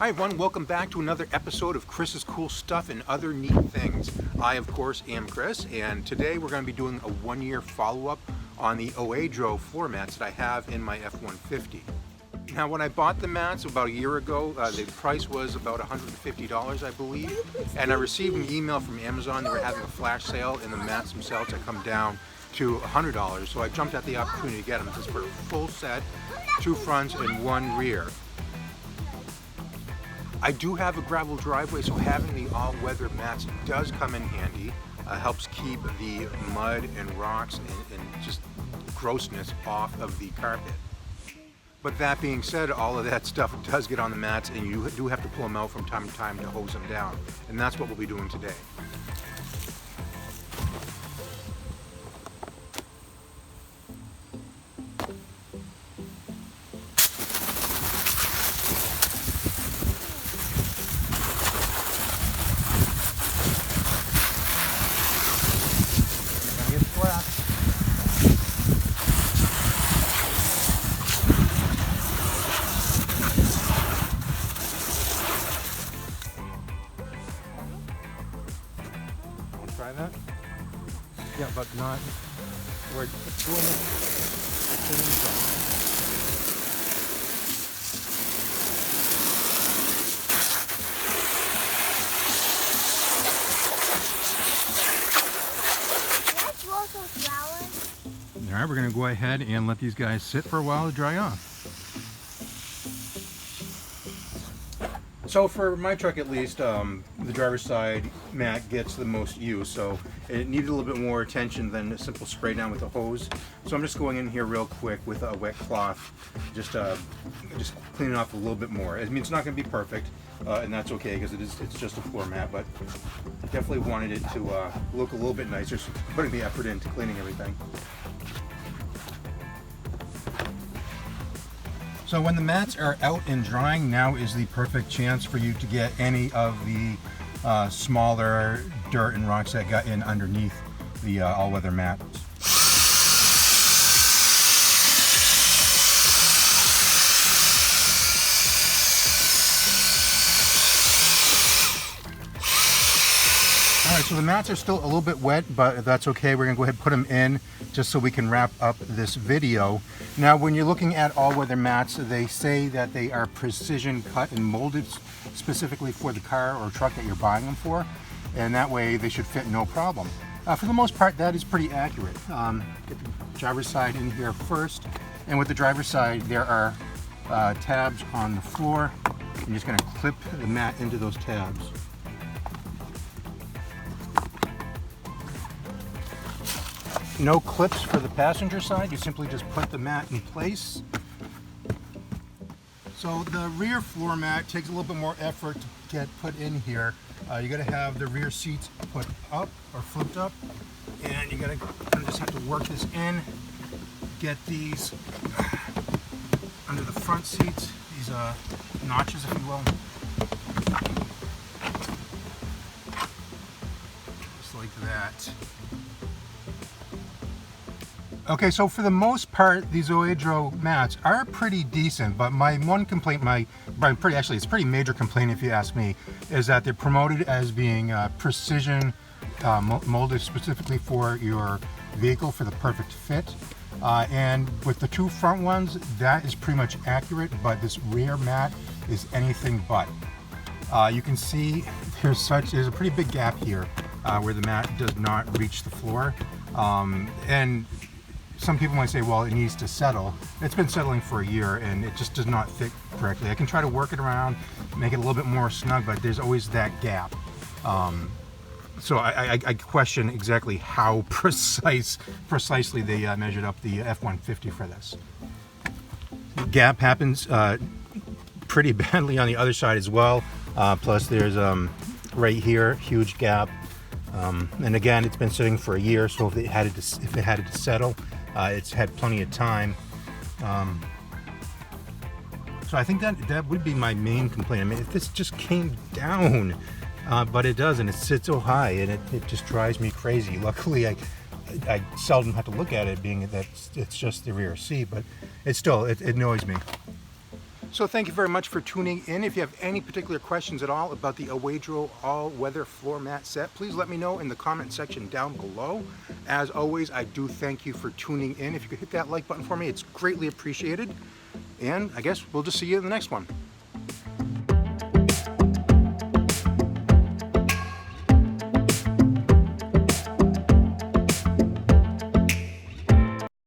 Hi everyone, welcome back to another episode of Chris's Cool Stuff and Other Neat Things. I, of course, am Chris, and today we're going to be doing a one-year follow-up on the oEdRo floor mats that I have in my F150. Now, when I bought the mats about a year ago, the price was about $150, I believe, and I received an email from Amazon. They were having a flash sale, and the mats themselves had come down to $100, so I jumped at the opportunity to get them. This is for a full set, 2 fronts and 1 rear. I do have a gravel driveway, so having the all-weather mats does come in handy. Helps keep the mud and rocks and just grossness off of the carpet. But that being said, all of that stuff does get on the mats, and you do have to pull them out from time to time to hose them down. And that's what we'll be doing today. Try that? Yeah, but not. We're doing it. All right, we're going to go ahead and let these guys sit for a while to dry off. So for my truck at least, the driver's side mat gets the most use, so it needed a little bit more attention than a simple spray down with a hose. So I'm just going in here real quick with a wet cloth, just cleaning off a little bit more. I mean, it's not going to be perfect, and that's okay because it's just a floor mat, but definitely wanted it to look a little bit nicer, so putting the effort into cleaning everything. So when the mats are out and drying, now is the perfect chance for you to get any of the smaller dirt and rocks that got in underneath the all-weather mats. Alright, so the mats are still a little bit wet, but that's okay. We're going to go ahead and put them in just so we can wrap up this video. Now, when you're looking at all-weather mats, they say that they are precision cut and molded specifically for the car or truck that you're buying them for, and that way they should fit no problem. For the most part, that is pretty accurate. Get the driver's side in here first, and with the driver's side, there are tabs on the floor. I'm just going to clip the mat into those tabs. No clips for the passenger side, you simply just put the mat in place. So the rear floor mat takes a little bit more effort to get put in here. You got to have the rear seats put up or flipped up, and you got to just have to work this in, get these under the front seats, these notches, if you will. Just like that. Okay, so for the most part, these oEdRo mats are pretty decent, but my one complaint, it's a pretty major complaint if you ask me, is that they're promoted as being precision molded specifically for your vehicle for the perfect fit. And with the 2 front ones, that is pretty much accurate, but this rear mat is anything but. You can see there's a pretty big gap here where the mat does not reach the floor. And some people might say, well, it needs to settle. It's been settling for a year and it just does not fit correctly. I can try to work it around, make it a little bit more snug, but there's always that gap. So I question exactly how precisely they measured up the F150 for this. The gap happens pretty badly on the other side as well. Plus there's right here, huge gap. And again, it's been sitting for a year, so if it had to settle, it's had plenty of time. So I think that would be my main complaint. I mean, if this just came down, but it doesn't. It sits so high, and it just drives me crazy. Luckily, I seldom have to look at it, being that it's just the rear seat, but it annoys me. So thank you very much for tuning in. If you have any particular questions at all about the oEdRo all-weather floor mat set, please let me know in the comment section down below. As always, I do thank you for tuning in. If you could hit that like button for me, it's greatly appreciated. And I guess we'll just see you in the next one.